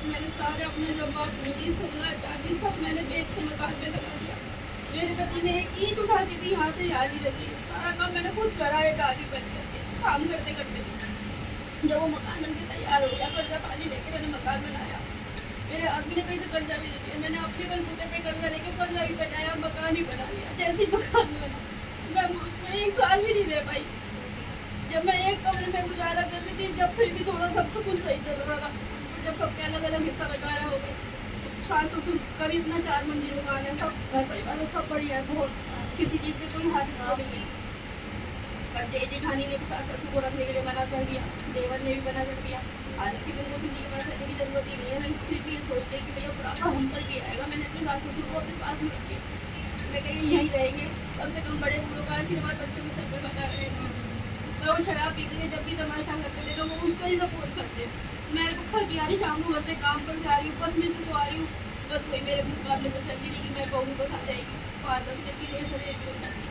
मैंने सारे अपने जो बात पूरी सोना चांदी सब मैंने बेच के मकान में लगा दिया। मेरे पति ने एक ईंट उठा के भी यहाँ से याद ही रखी। सारा काम मैंने खुद करा है, गाड़ी बंद करके काम करते करते। जब वो मकान बन के तैयार हो गया, कर्जा पानी लेके मैंने मकान बनाया। मेरे आदमी ने कहीं से कर्जा भी नहीं लिया, मैंने अपने बलबूते पे कर्जा लेके कर्जा भी बनाया, मकान ही बना लिया। जैसे ही मकान बना मैं 1 साल भी नहीं रह पाई। जब मैं एक कमरे में गुजारा कर रही थी, जब फिर भी थोड़ा सब कुछ सही चल रहा था, जब सबके अलग अलग हिस्सा बंटवारा हो गए, सास ससुर का भी इतना 4 मंजिल मकान है, सब घर परिवार में सब बढ़िया है, बहुत किसी चीज़ से कोई हाथ नहीं है। पर जेठानी ने सास ससुर को रखने के लिए मना कर दिया, देवर ने भी मना कर दिया। हालांकि मेरे को किसी के पास रहने की जरूरत ही नहीं है, मैंने फिर भी सोचते कि भैया बुढ़ापा हम पर भी आएगा, मैंने अपने सास ससुर को अपने पास में रख लिया। मैं कहीं यहीं रहेंगे, कम से कम बड़े बूढ़ों का आशीर्वाद बच्चों के सर पे बना रहेगा। मैं वो शराब पी के जब भी तमाशा करते थे तो वो उसका ही सपोर्ट करते। मैं थकी आ रही, शाम को घर से काम पर जा रही हूँ, बस में से तो आ रही हूँ, बस कोई मेरे मुकाबले में चल रही कि मैं कहूँ बस आ जाएगी 5-10 मिनट की देर से लेट हो जाती।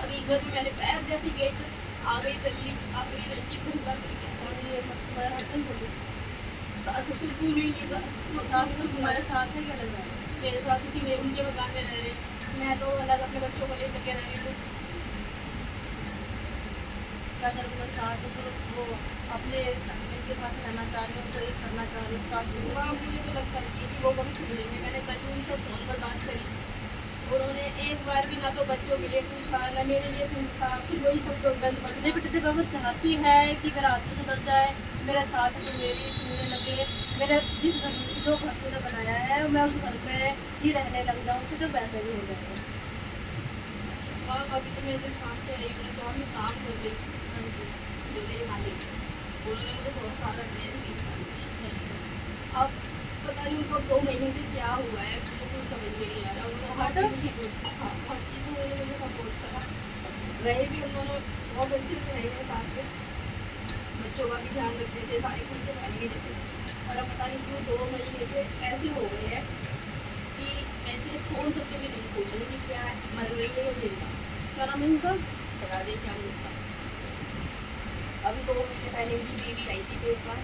अभी घर में मैंने पैर जैसी गेट आ गई, दिल्ली आखिरी रंजी घूमता करके और ये मैं हटन हो गई। सास ससुर कोई नहीं है, बस सास ससुर तुम्हारे साथ है क्या लग रहा है? मेरे साथ उसी में उनके मकान में रह रहे, मैं तो अलग अपने बच्चों को लेकर के रह रही हूँ। क्या करूँगा? सास ससुर वो अपने हस्बैंड के साथ रहना चाह रहे हो, तो एक करना चाह रहे हो, सास ससुर मुझे तो लगता है कि वो कभी सुन लेंगे। मैंने कल उनसे फ़ोन पर बात करी, उन्होंने एक बार भी ना तो बच्चों के लिए पूछा ना मेरे लिए पूछा, फिर वही सब तो गंद पड़ते बेटे। जब अगर चाहती है कि मेरा आदमी सुधर जाए, मेरा सास ससुर मेरी सुनने लगे, मेरा जिस घर जो घर तूने बनाया है मैं उस घर में ही रहने लग जाऊँ, फिर तो वैसे भी हो जाएगा। और अभी तो मेरे काम से आई, मैंने तो अभी काम कर रही जो मेरे मालिक उन्होंने मुझे बहुत सारा देर दिया। अब पता नहीं उनको 2 महीने से क्या हुआ है, मुझे कुछ समझ में नहीं आ रहा। उन्होंने हर चीज़ में मुझे सपोर्ट करा, रहे भी हम दोनों बहुत अच्छे से रहे हैं साथ में, बच्चों का भी ध्यान रखते थे, सारे खर्चे पानी देते थे। और अब पता नहीं क्यों 2 महीने से ऐसे हो गए हैं कि ऐसे फ़ोन करके भी नहीं पूछ रही कि क्या मर रही है या जिंदा। क्या नाम है उनका? बता दें क्या उनका। अभी 2 महीने पहले उनकी बेबी आई थी मेरे पास,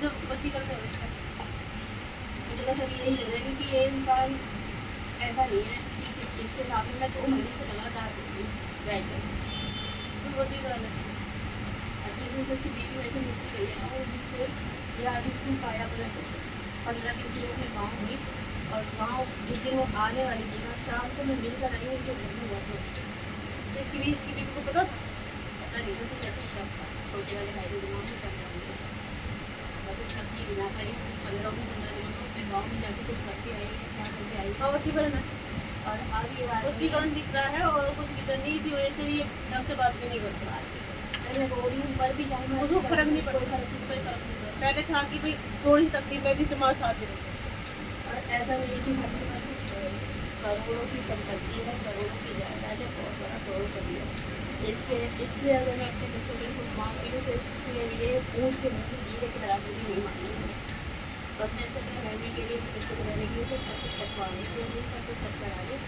जब वसीकरण है उसका। मुझे बस अभी यही लग रहा है कि ये इंसान ऐसा नहीं है कि इसके साथ मैं 2 महीने से लगातार रहकर तो वसीकरण है। अगले दिन उसकी बेबी वैसे मिलती गई है ना, वो जिससे ये आगे खूब पाया पलट 15 दिन की अपने गाँव हुई। और गाँव जिस दिन वो आने वाली थी ना, शाम को मैं मिलकर आई हूँ उनके घर में बहुत। तो इसकी बेबी को पता था? पता नहीं था, तो कहते शब था, छोटे वाले भाई के दिमाग में शब डाल दिया। तो शब की बिना पर 15 दिनों में अपने गाँव में जाके कुछ करके आई है, क्या करके आई है वसीकरण है। और आगे वसीकरण दिख रहा है और कुछ इधर नहीं, इसी वजह से ये ढंग से बात भी नहीं करते। अरे मैं बोल रही हूँ मर भी जाऊँगा, उसको फर्क नहीं पड़ता, कोई फर्क नहीं पड़ता। पहले था कि भाई थोड़ी सी तकलीफ में भी तुम्हारे साथ ही रहते। और ऐसा नहीं कि करोड़ों की संपत्ति है, करोड़ों की जायदाद है, बहुत बड़ा करोड़पति है। इससे अगर मैं अपने बच्चों के कुछ मांग रही हूँ तो इसके लिए ऊँट के मुँह जीने की तरह मुझे नहीं मांगी। बस मैं सब रहने के लिए, बच्चों को रहने के लिए सब कुछ छटवाने के लिए सब कुछ छट करा दे,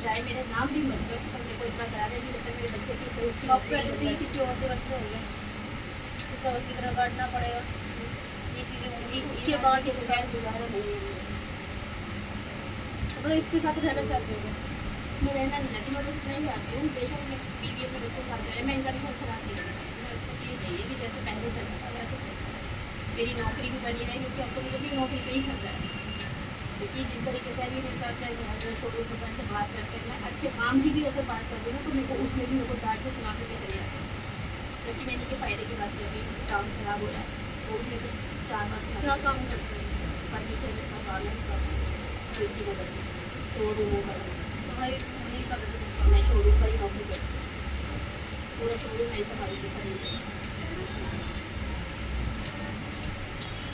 चाहे मेरे नाम भी मत कर, सब मेरे को इतना करा दे कि जब तक मेरे बच्चे की कोई अच्छी किसी और के वश में हो गया, उसका वसीकरण काटना पड़ेगा। ये चीज़ें होंगी, उसके बाद ये शायद गुजारा नहीं है। तो इसके साथ रहना चाहते हो? मैं रहना नहीं चाहती, मैं नहीं चाहती हूँ। बेशक मैं बीवी अपने बच्चों के साथ रहे, मैं इनका भी घर खराब नहीं करना चाहती। मैं उसको चीज़ चाहिए कि जैसे पहले चलता था वैसे चलता है। मेरी नौकरी भी बनी रहे, क्योंकि अब तो मुझे भी नौकरी पे ही करना है। क्योंकि जिस तरीके से अभी मेरे साथ चाहे छोटे छोटे से बात करते हैं, मैं अच्छे काम की भी अगर बात कर दूँ ना, तो मेरे को उसमें भी मेरे को डांट के सुना के चले जाते हैं। जबकि मैंने के फ़ायदे की बात कर रही हूँ, काम खराब हो रहा है, वो भी मेरे को 4 बार सुना। क्या काम करते हैं? फर्नीचर में का काम है, तो इसकी मदद में शोरूम का तुम्हारी नहीं कर रहे, मैं शोरूम पर ही नौकरी करती हूँ, पूरा शोरूम मैं संभालती फर्नीचर।